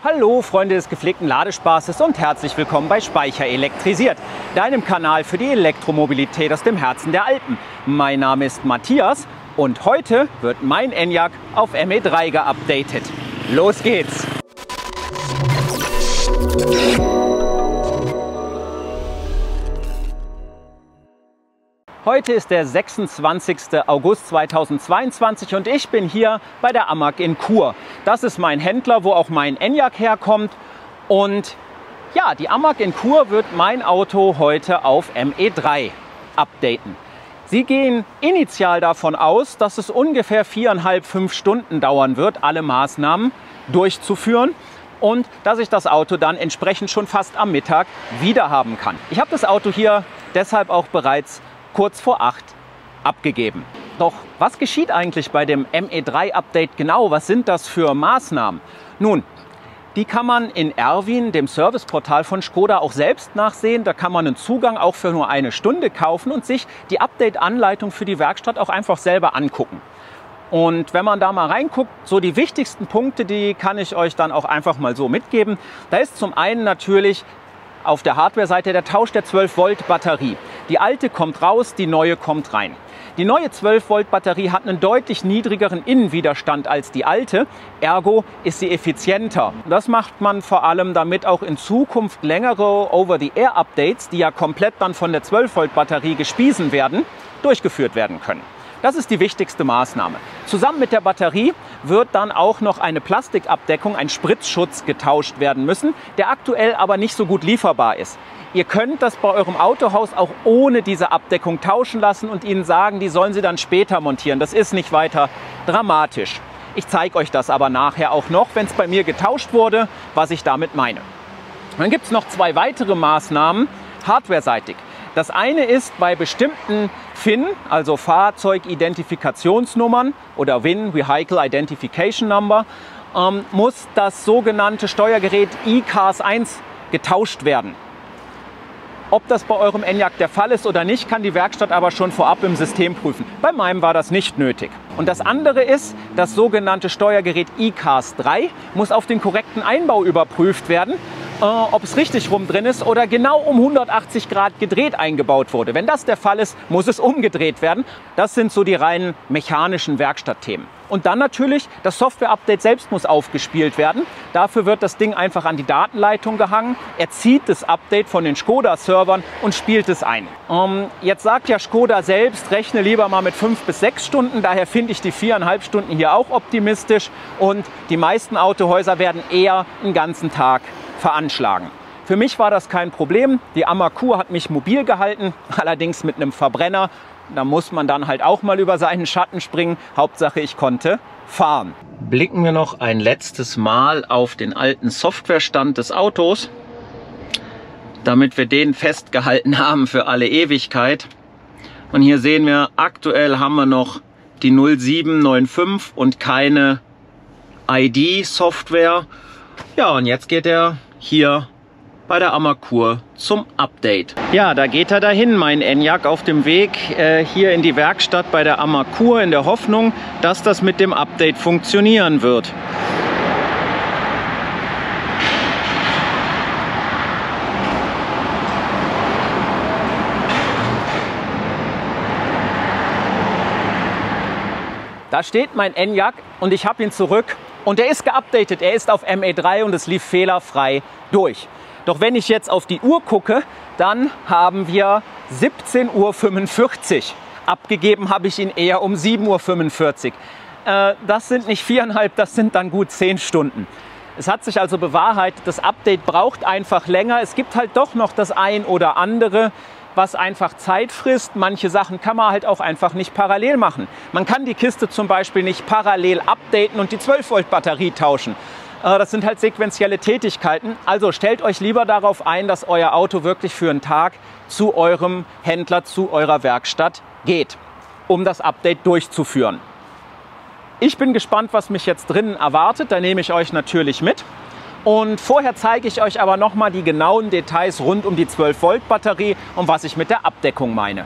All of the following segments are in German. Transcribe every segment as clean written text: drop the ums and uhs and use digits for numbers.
Hallo Freunde des gepflegten Ladespaßes und herzlich willkommen bei Speicher elektrisiert, deinem Kanal für die Elektromobilität aus dem Herzen der Alpen. Mein Name ist Matthias und heute wird mein Enyaq auf ME3 geupdatet. Los geht's! Heute ist der 26. August 2022 und ich bin hier bei der AMAG in Chur. Das ist mein Händler, wo auch mein Enyaq herkommt. Und ja, die AMAG in Chur wird mein Auto heute auf ME3 updaten. Sie gehen initial davon aus, dass es ungefähr 4,5 Stunden dauern wird, alle Maßnahmen durchzuführen. Und dass ich das Auto dann entsprechend schon fast am Mittag wieder haben kann. Ich habe das Auto hier deshalb auch bereits kurz vor 8 abgegeben. Doch was geschieht eigentlich bei dem ME3-Update genau? Was sind das für Maßnahmen? Nun, die kann man in Erwin, dem Serviceportal von Škoda, auch selbst nachsehen. Da kann man einen Zugang auch für nur eine Stunde kaufen und sich die Update-Anleitung für die Werkstatt auch einfach selber angucken. Und wenn man da mal reinguckt, so die wichtigsten Punkte, die kann ich euch dann auch einfach mal so mitgeben. Da ist zum einen natürlich auf der Hardware-Seite der Tausch der 12-Volt-Batterie. Die alte kommt raus, die neue kommt rein. Die neue 12-Volt-Batterie hat einen deutlich niedrigeren Innenwiderstand als die alte, ergo ist sie effizienter. Das macht man vor allem, damit auch in Zukunft längere Over-the-Air-Updates, die ja komplett dann von der 12-Volt-Batterie gespiesen werden, durchgeführt werden können. Das ist die wichtigste Maßnahme. Zusammen mit der Batterie wird dann auch noch eine Plastikabdeckung, ein Spritzschutz getauscht werden müssen, der aktuell aber nicht so gut lieferbar ist. Ihr könnt das bei eurem Autohaus auch ohne diese Abdeckung tauschen lassen und ihnen sagen, die sollen sie dann später montieren. Das ist nicht weiter dramatisch. Ich zeige euch das aber nachher auch noch, wenn es bei mir getauscht wurde, was ich damit meine. Dann gibt es noch zwei weitere Maßnahmen, hardwareseitig. Das eine ist bei bestimmten VIN, also Fahrzeugidentifikationsnummern oder VIN, Vehicle Identification Number, muss das sogenannte Steuergerät eCars 1 getauscht werden. Ob das bei eurem Enyaq der Fall ist oder nicht, kann die Werkstatt aber schon vorab im System prüfen. Bei meinem war das nicht nötig. Und das andere ist, das sogenannte Steuergerät eCars 3 muss auf den korrekten Einbau überprüft werden, ob es richtig rum drin ist oder genau um 180 Grad gedreht eingebaut wurde. Wenn das der Fall ist, muss es umgedreht werden. Das sind so die reinen mechanischen Werkstattthemen. Und dann natürlich, das Software-Update selbst muss aufgespielt werden. Dafür wird das Ding einfach an die Datenleitung gehangen. Er zieht das Update von den Škoda-Servern und spielt es ein. Jetzt sagt ja Škoda selbst, rechne lieber mal mit 5 bis 6 Stunden. Daher finde ich die 4,5 Stunden hier auch optimistisch. Und die meisten Autohäuser werden eher einen ganzen Tag veranschlagen. Für mich war das kein Problem. Die AMAG Chur hat mich mobil gehalten, allerdings mit einem Verbrenner. Da muss man dann halt auch mal über seinen Schatten springen. Hauptsache, ich konnte fahren. Blicken wir noch ein letztes Mal auf den alten Softwarestand des Autos, damit wir den festgehalten haben für alle Ewigkeit. Und hier sehen wir, aktuell haben wir noch die 0795 und keine ID-Software. Ja, und jetzt geht er hier bei der AMAG Chur zum Update. Ja, da geht er dahin, mein Enyaq, auf dem Weg hier in die Werkstatt bei der AMAG Chur, in der Hoffnung, dass das mit dem Update funktionieren wird. Da steht mein Enyaq und ich habe ihn zurück und er ist geupdatet. Er ist auf ME3 und es lief fehlerfrei durch. Doch wenn ich jetzt auf die Uhr gucke, dann haben wir 17:45 Uhr. Abgegeben habe ich ihn eher um 7:45 Uhr. Das sind nicht 4,5, das sind dann gut 10 Stunden. Es hat sich also bewahrheitet, das Update braucht einfach länger. Es gibt halt doch noch das ein oder andere, was einfach Zeit frisst. Manche Sachen kann man halt auch einfach nicht parallel machen. Man kann die Kiste zum Beispiel nicht parallel updaten und die 12-Volt-Batterie tauschen. Das sind halt sequentielle Tätigkeiten. Also stellt euch lieber darauf ein, dass euer Auto wirklich für einen Tag zu eurem Händler, zu eurer Werkstatt geht, um das Update durchzuführen. Ich bin gespannt, was mich jetzt drinnen erwartet. Da nehme ich euch natürlich mit. Und vorher zeige ich euch aber nochmal die genauen Details rund um die 12-Volt-Batterie und was ich mit der Abdeckung meine.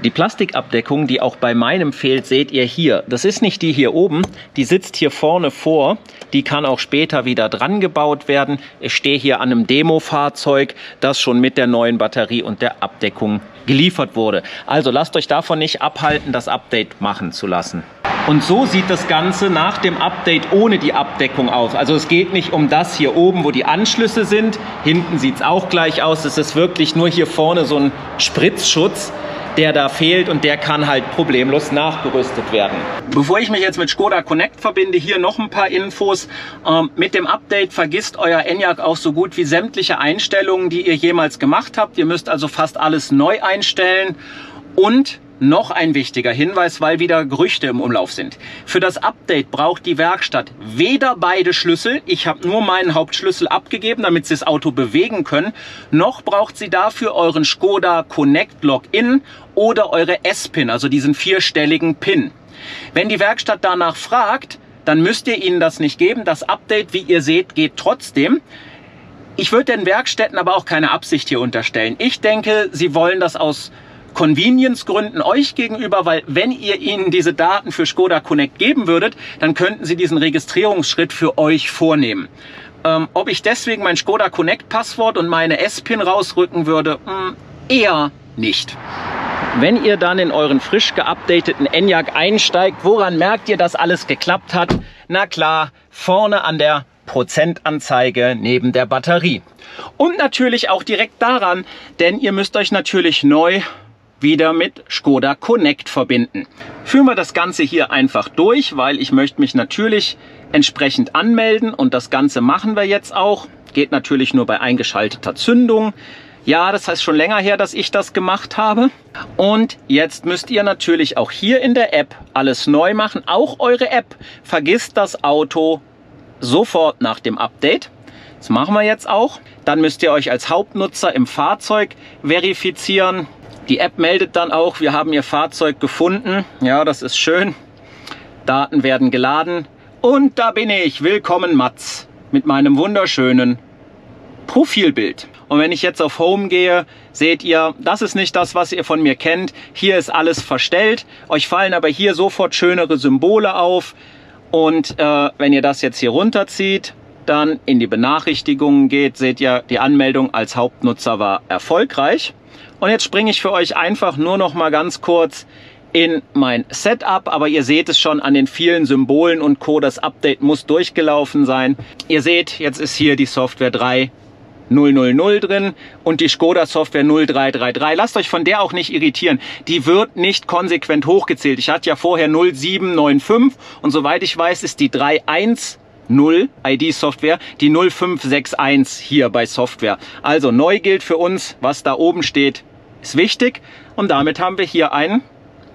Die Plastikabdeckung, die auch bei meinem fehlt, seht ihr hier. Das ist nicht die hier oben, die sitzt hier vorne vor. Die kann auch später wieder dran gebaut werden. Ich stehe hier an einem Demo-Fahrzeug, das schon mit der neuen Batterie und der Abdeckung geliefert wurde. Also lasst euch davon nicht abhalten, das Update machen zu lassen. Und so sieht das Ganze nach dem Update ohne die Abdeckung aus. Also es geht nicht um das hier oben, wo die Anschlüsse sind. Hinten sieht es auch gleich aus. Es ist wirklich nur hier vorne so ein Spritzschutz, der da fehlt, und der kann halt problemlos nachgerüstet werden. Bevor ich mich jetzt mit Škoda Connect verbinde, hier noch ein paar Infos. Mit dem Update vergisst euer Enyaq auch so gut wie sämtliche Einstellungen, die ihr jemals gemacht habt. Ihr müsst also fast alles neu einstellen. Und noch ein wichtiger Hinweis, weil wieder Gerüchte im Umlauf sind. Für das Update braucht die Werkstatt weder beide Schlüssel, ich habe nur meinen Hauptschlüssel abgegeben, damit Sie das Auto bewegen können, noch braucht sie dafür euren Škoda Connect Login oder eure S-Pin, also diesen 4-stelligen PIN. Wenn die Werkstatt danach fragt, dann müsst ihr ihnen das nicht geben. Das Update, wie ihr seht, geht trotzdem. Ich würde den Werkstätten aber auch keine Absicht hier unterstellen. Ich denke, sie wollen das aus Convenience-Gründen euch gegenüber, weil wenn ihr ihnen diese Daten für Škoda Connect geben würdet, dann könnten sie diesen Registrierungsschritt für euch vornehmen. Ob ich deswegen mein Škoda Connect Passwort und meine S-Pin rausrücken würde, eher nicht. Wenn ihr dann in euren frisch geupdateten Enyaq einsteigt, woran merkt ihr, dass alles geklappt hat? Na klar, vorne an der Prozentanzeige neben der Batterie. Und natürlich auch direkt daran, denn ihr müsst euch natürlich neu wieder mit Škoda Connect verbinden. Führen wir das Ganze hier einfach durch, weil ich möchte mich natürlich entsprechend anmelden, und das Ganze machen wir jetzt auch. Geht natürlich nur bei eingeschalteter Zündung. Ja, das heißt schon länger her, dass ich das gemacht habe. Und jetzt müsst ihr natürlich auch hier in der App alles neu machen. Auch eure App vergisst das Auto sofort nach dem Update. Das machen wir jetzt auch. Dann müsst ihr euch als Hauptnutzer im Fahrzeug verifizieren. Die App meldet dann auch, wir haben Ihr Fahrzeug gefunden. Ja, das ist schön. Daten werden geladen. Und da bin ich. Willkommen, Mats. Mit meinem wunderschönen Profilbild. Und wenn ich jetzt auf Home gehe, seht ihr, das ist nicht das, was ihr von mir kennt. Hier ist alles verstellt. Euch fallen aber hier sofort schönere Symbole auf. Und wenn ihr das jetzt hier runterzieht, dann in die Benachrichtigungen geht, seht ihr, die Anmeldung als Hauptnutzer war erfolgreich. Und jetzt springe ich für euch einfach nur noch mal ganz kurz in mein Setup, aber ihr seht es schon an den vielen Symbolen und Co. Das Update muss durchgelaufen sein. Ihr seht, jetzt ist hier die Software 3.0.0.0 drin und die Škoda Software 0333. Lasst euch von der auch nicht irritieren. Die wird nicht konsequent hochgezählt. Ich hatte ja vorher 0795 und soweit ich weiß, ist die 3.1.0 ID-Software, die 0561 hier bei Software. Also neu gilt für uns, was da oben steht, ist wichtig. Und damit haben wir hier einen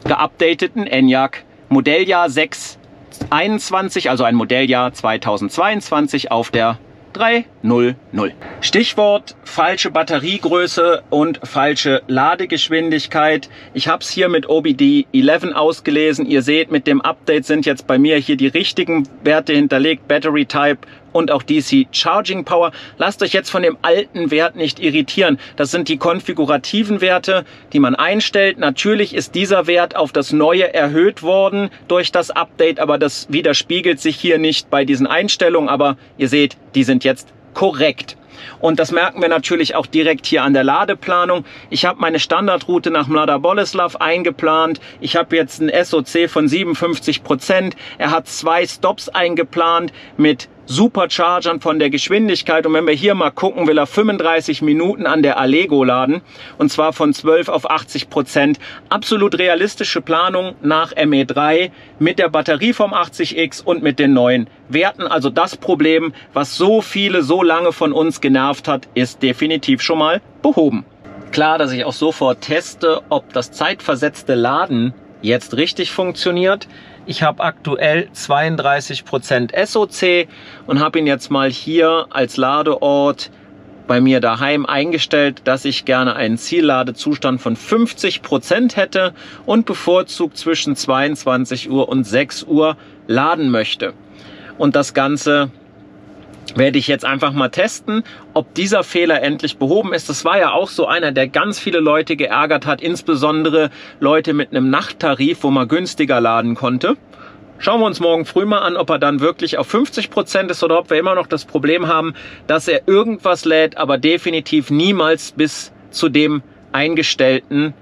geupdateten Enyaq Modelljahr 621, also ein Modelljahr 2022 auf der 3.0.0. Stichwort falsche Batteriegröße und falsche Ladegeschwindigkeit. Ich habe es hier mit OBD11 ausgelesen. Ihr seht, mit dem Update sind jetzt bei mir hier die richtigen Werte hinterlegt. Battery Type und auch DC Charging Power. Lasst euch jetzt von dem alten Wert nicht irritieren. Das sind die konfigurativen Werte, die man einstellt. Natürlich ist dieser Wert auf das neue erhöht worden durch das Update, aber das widerspiegelt sich hier nicht bei diesen Einstellungen. Aber ihr seht, die sind jetzt korrekt. Und das merken wir natürlich auch direkt hier an der Ladeplanung. Ich habe meine Standardroute nach Mladá Boleslav eingeplant. Ich habe jetzt ein SOC von 57%. Er hat 2 Stops eingeplant mit Superchargern von der Geschwindigkeit. Und wenn wir hier mal gucken, will er 35 Minuten an der Allego laden. Und zwar von 12 auf 80%. Absolut realistische Planung nach ME3 mit der Batterie vom 80X und mit den neuen Werten. Also das Problem, was so viele so lange von uns genervt hat, ist definitiv schon mal behoben. Klar, dass ich auch sofort teste, ob das zeitversetzte Laden jetzt richtig funktioniert. Ich habe aktuell 32% SOC und habe ihn jetzt mal hier als Ladeort bei mir daheim eingestellt, dass ich gerne einen Zielladezustand von 50% hätte und bevorzugt zwischen 22 Uhr und 6 Uhr laden möchte. Und das Ganze werde ich jetzt einfach mal testen, ob dieser Fehler endlich behoben ist. Das war ja auch so einer, der ganz viele Leute geärgert hat, insbesondere Leute mit einem Nachttarif, wo man günstiger laden konnte. Schauen wir uns morgen früh mal an, ob er dann wirklich auf 50% ist oder ob wir immer noch das Problem haben, dass er irgendwas lädt, aber definitiv niemals bis zu dem eingestellten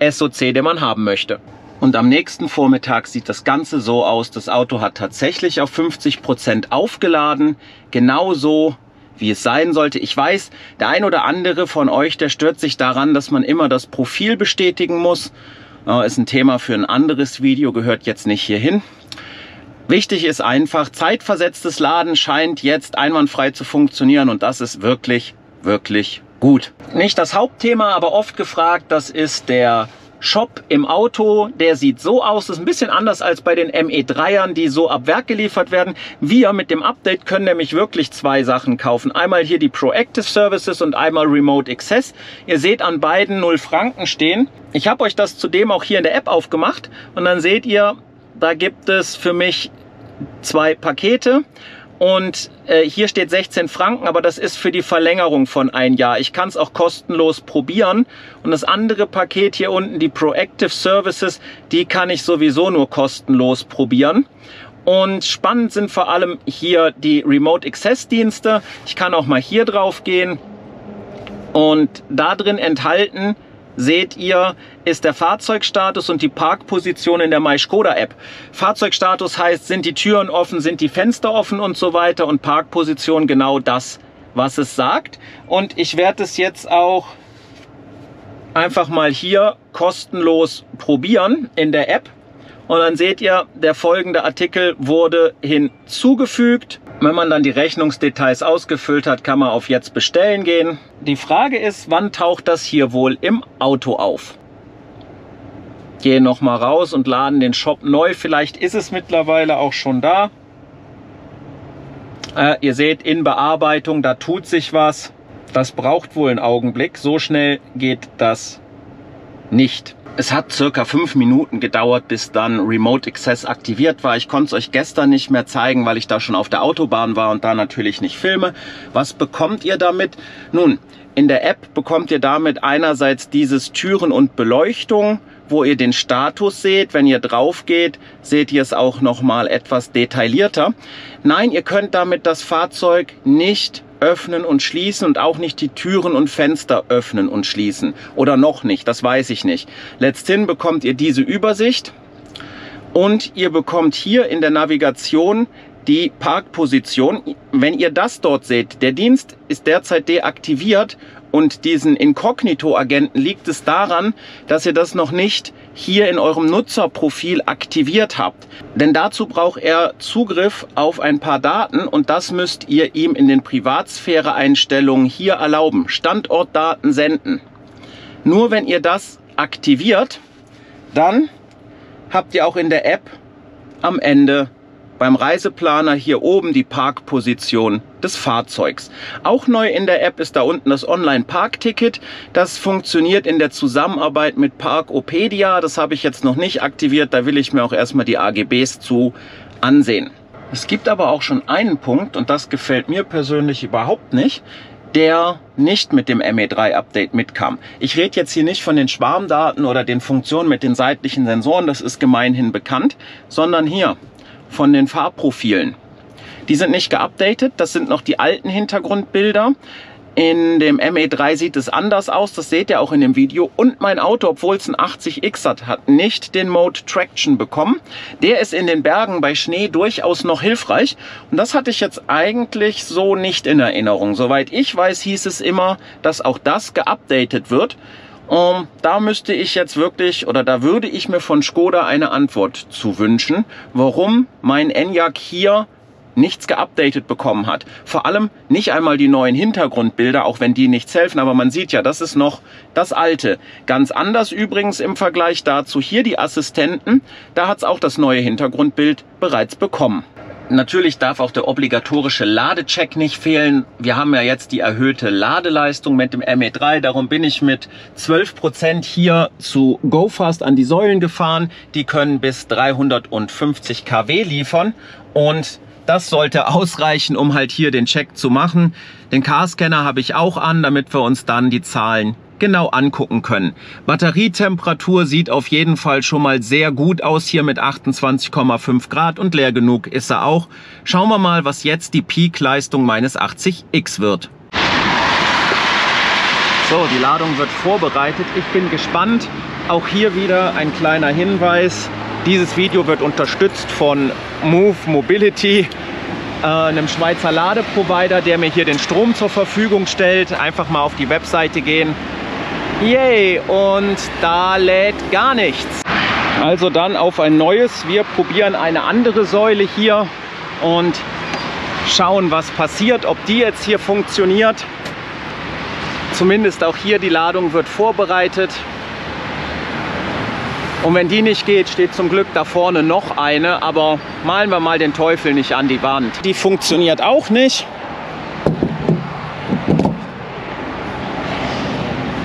SoC, den man haben möchte. Und am nächsten Vormittag sieht das Ganze so aus. Das Auto hat tatsächlich auf 50% aufgeladen. Genauso wie es sein sollte. Ich weiß, der ein oder andere von euch, der stört sich daran, dass man immer das Profil bestätigen muss. Ist ein Thema für ein anderes Video, gehört jetzt nicht hierhin. Wichtig ist einfach, zeitversetztes Laden scheint jetzt einwandfrei zu funktionieren und das ist wirklich, wirklich gut. Nicht das Hauptthema, aber oft gefragt, das ist der Shop im Auto. Der sieht so aus, das ist ein bisschen anders als bei den ME3ern, die so ab Werk geliefert werden. Wir mit dem Update können nämlich wirklich zwei Sachen kaufen. Einmal hier die Proactive Services und einmal Remote Access. Ihr seht an beiden 0 Franken stehen. Ich habe euch das zudem auch hier in der App aufgemacht und dann seht ihr, da gibt es für mich 2 Pakete. Und hier steht 16 Franken, aber das ist für die Verlängerung von 1 Jahr. Ich kann es auch kostenlos probieren. Und das andere Paket hier unten, die Proactive Services, die kann ich sowieso nur kostenlos probieren. Und spannend sind vor allem hier die Remote Access Dienste. Ich kann auch mal hier drauf gehen. Und da drin enthalten, seht ihr, ist der Fahrzeugstatus und die Parkposition in der MySkoda-App. Fahrzeugstatus heißt, sind die Türen offen, sind die Fenster offen und so weiter. Und Parkposition genau das, was es sagt. Und ich werde es jetzt auch einfach mal hier kostenlos probieren in der App. Und dann seht ihr, der folgende Artikel wurde hinzugefügt. Wenn man dann die Rechnungsdetails ausgefüllt hat, kann man auf Jetzt bestellen gehen. Die Frage ist, wann taucht das hier wohl im Auto auf? Gehen noch mal raus und laden den Shop neu. Vielleicht ist es mittlerweile auch schon da. Ihr seht, in Bearbeitung, da tut sich was. Das braucht wohl einen Augenblick. So schnell geht das nicht. Es hat circa 5 Minuten gedauert, bis dann Remote Access aktiviert war. Ich konnte es euch gestern nicht mehr zeigen, weil ich da schon auf der Autobahn war und da natürlich nicht filme. Was bekommt ihr damit? Nun, in der App bekommt ihr damit einerseits dieses Türen und Beleuchtung, wo ihr den Status seht. Wenn ihr drauf geht, seht ihr es auch noch mal etwas detaillierter. Nein, ihr könnt damit das Fahrzeug nicht öffnen und schließen und auch nicht die Türen und Fenster öffnen und schließen. Oder noch nicht, das weiß ich nicht. Letzthin bekommt ihr diese Übersicht und ihr bekommt hier in der Navigation die Parkposition. Wenn ihr das dort seht, der Dienst ist derzeit deaktiviert und diesen Inkognito-Agenten liegt es daran, dass ihr das noch nicht hier in eurem Nutzerprofil aktiviert habt. Denn dazu braucht er Zugriff auf ein paar Daten und das müsst ihr ihm in den Privatsphäre-Einstellungen hier erlauben. Standortdaten senden. Nur wenn ihr das aktiviert, dann habt ihr auch in der App am Ende beim Reiseplaner hier oben die Parkposition des Fahrzeugs. Auch neu in der App ist da unten das Online-Parkticket. Das funktioniert in der Zusammenarbeit mit Parkopedia. Das habe ich jetzt noch nicht aktiviert. Da will ich mir auch erstmal die AGBs zu ansehen. Es gibt aber auch schon einen Punkt, und das gefällt mir persönlich überhaupt nicht, der nicht mit dem ME3-Update mitkam. Ich rede jetzt hier nicht von den Schwarmdaten oder den Funktionen mit den seitlichen Sensoren, das ist gemeinhin bekannt, sondern hier von den Farbprofilen. Die sind nicht geupdatet, das sind noch die alten Hintergrundbilder. In dem ME3 sieht es anders aus, das seht ihr auch in dem Video. Und mein Auto, obwohl es ein 80X hat nicht den Mode Traction bekommen. Der ist in den Bergen bei Schnee durchaus noch hilfreich. Und das hatte ich jetzt eigentlich so nicht in Erinnerung. Soweit ich weiß, hieß es immer, dass auch das geupdatet wird. Da müsste ich jetzt wirklich, oder da würde ich mir von Skoda eine Antwort zu wünschen, warum mein Enyaq hier nichts geupdatet bekommen hat. Vor allem nicht einmal die neuen Hintergrundbilder, auch wenn die nichts helfen, aber man sieht ja, das ist noch das alte. Ganz anders übrigens im Vergleich dazu hier die Assistenten, da hat es auch das neue Hintergrundbild bereits bekommen. Natürlich darf auch der obligatorische Ladecheck nicht fehlen. Wir haben ja jetzt die erhöhte Ladeleistung mit dem ME3. Darum bin ich mit 12% hier zu GoFast an die Säulen gefahren. Die können bis 350 kW liefern. Und Das sollte ausreichen, um halt hier den Check zu machen. Den Car-Scanner habe ich auch an, damit wir uns dann die Zahlen genau angucken können. Batterietemperatur sieht auf jeden Fall schon mal sehr gut aus hier mit 28,5 Grad und leer genug ist er auch. Schauen wir mal, was jetzt die Peak-Leistung meines 80X wird. So, die Ladung wird vorbereitet. Ich bin gespannt. Auch hier wieder ein kleiner Hinweis. Dieses Video wird unterstützt von Move Mobility, einem Schweizer Ladeprovider, der mir hier den Strom zur Verfügung stellt. Einfach mal auf die Webseite gehen. Yay! Und da lädt gar nichts. Also dann auf ein neues. Wir probieren eine andere Säule hier und schauen, was passiert, ob die jetzt hier funktioniert. Zumindest auch hier die Ladung wird vorbereitet. Und wenn die nicht geht, steht zum Glück da vorne noch eine. Aber malen wir mal den Teufel nicht an die Wand. Die funktioniert auch nicht.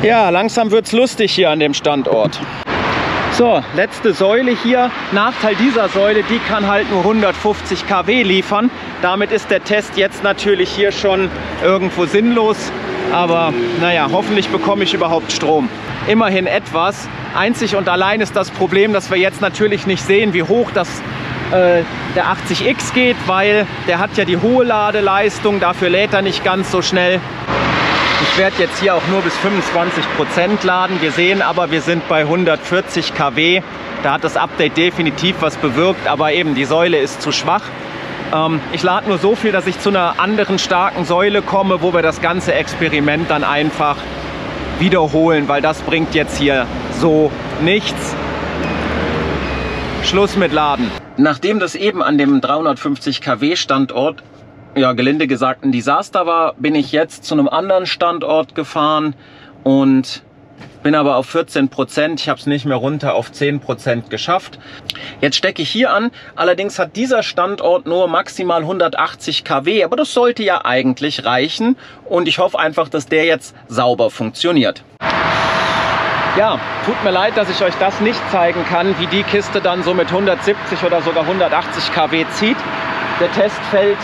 Ja, langsam wird es lustig hier an dem Standort. So, letzte Säule hier. Nachteil dieser Säule, die kann halt nur 150 kW liefern. Damit ist der Test jetzt natürlich hier schon irgendwo sinnlos. Aber naja, hoffentlich bekomme ich überhaupt Strom. Immerhin etwas. Einzig und allein ist das Problem, dass wir jetzt natürlich nicht sehen, wie hoch der 80X geht, weil der hat ja die hohe Ladeleistung, dafür lädt er nicht ganz so schnell. Ich werde jetzt hier auch nur bis 25% laden. Wir sehen aber, wir sind bei 140 kW. Da hat das Update definitiv was bewirkt, aber eben die Säule ist zu schwach. Ich lade nur so viel, dass ich zu einer anderen starken Säule komme, wo wir das ganze Experiment dann einfach wiederholen, weil das bringt jetzt hier so nichts. Schluss mit Laden. Nachdem das eben an dem 350 kW Standort, ja gelinde gesagt, ein Desaster war, bin ich jetzt zu einem anderen Standort gefahren und bin aber auf 14%. Ich habe es nicht mehr runter auf 10% geschafft. Jetzt stecke ich hier an. Allerdings hat dieser Standort nur maximal 180 kW, aber das sollte ja eigentlich reichen. Und ich hoffe einfach, dass der jetzt sauber funktioniert. Ja, tut mir leid, dass ich euch das nicht zeigen kann, wie die Kiste dann so mit 170 oder sogar 180 kW zieht. Der Test fällt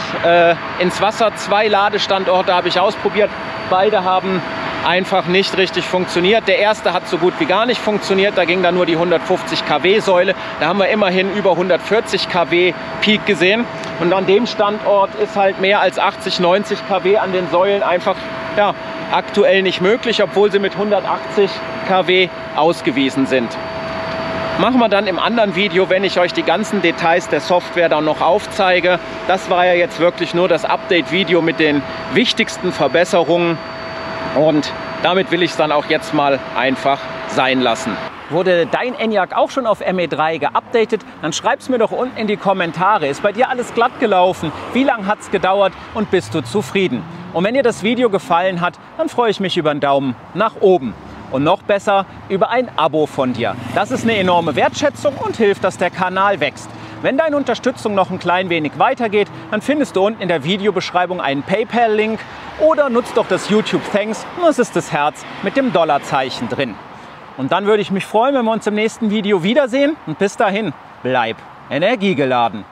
ins Wasser. 2 Ladestandorte habe ich ausprobiert. Beide haben einfach nicht richtig funktioniert. Der erste hat so gut wie gar nicht funktioniert. Da ging dann nur die 150 kW Säule. Da haben wir immerhin über 140 kW Peak gesehen. Und an dem Standort ist halt mehr als 80, 90 kW an den Säulen einfach ja, aktuell nicht möglich, obwohl sie mit 180 kW ausgewiesen sind. Machen wir dann im anderen Video, wenn ich euch die ganzen Details der Software dann noch aufzeige. Das war ja jetzt wirklich nur das Update-Video mit den wichtigsten Verbesserungen. Und damit will ich es dann auch jetzt mal einfach sein lassen. Wurde dein Enyaq auch schon auf ME3 geupdatet? Dann schreib es mir doch unten in die Kommentare. Ist bei dir alles glatt gelaufen? Wie lange hat es gedauert und bist du zufrieden? Und wenn dir das Video gefallen hat, dann freue ich mich über einen Daumen nach oben. Und noch besser über ein Abo von dir. Das ist eine enorme Wertschätzung und hilft, dass der Kanal wächst. Wenn deine Unterstützung noch ein klein wenig weitergeht, dann findest du unten in der Videobeschreibung einen PayPal-Link oder nutzt doch das YouTube Thanks, das ist das Herz mit dem Dollarzeichen drin. Und dann würde ich mich freuen, wenn wir uns im nächsten Video wiedersehen und bis dahin, bleib energiegeladen.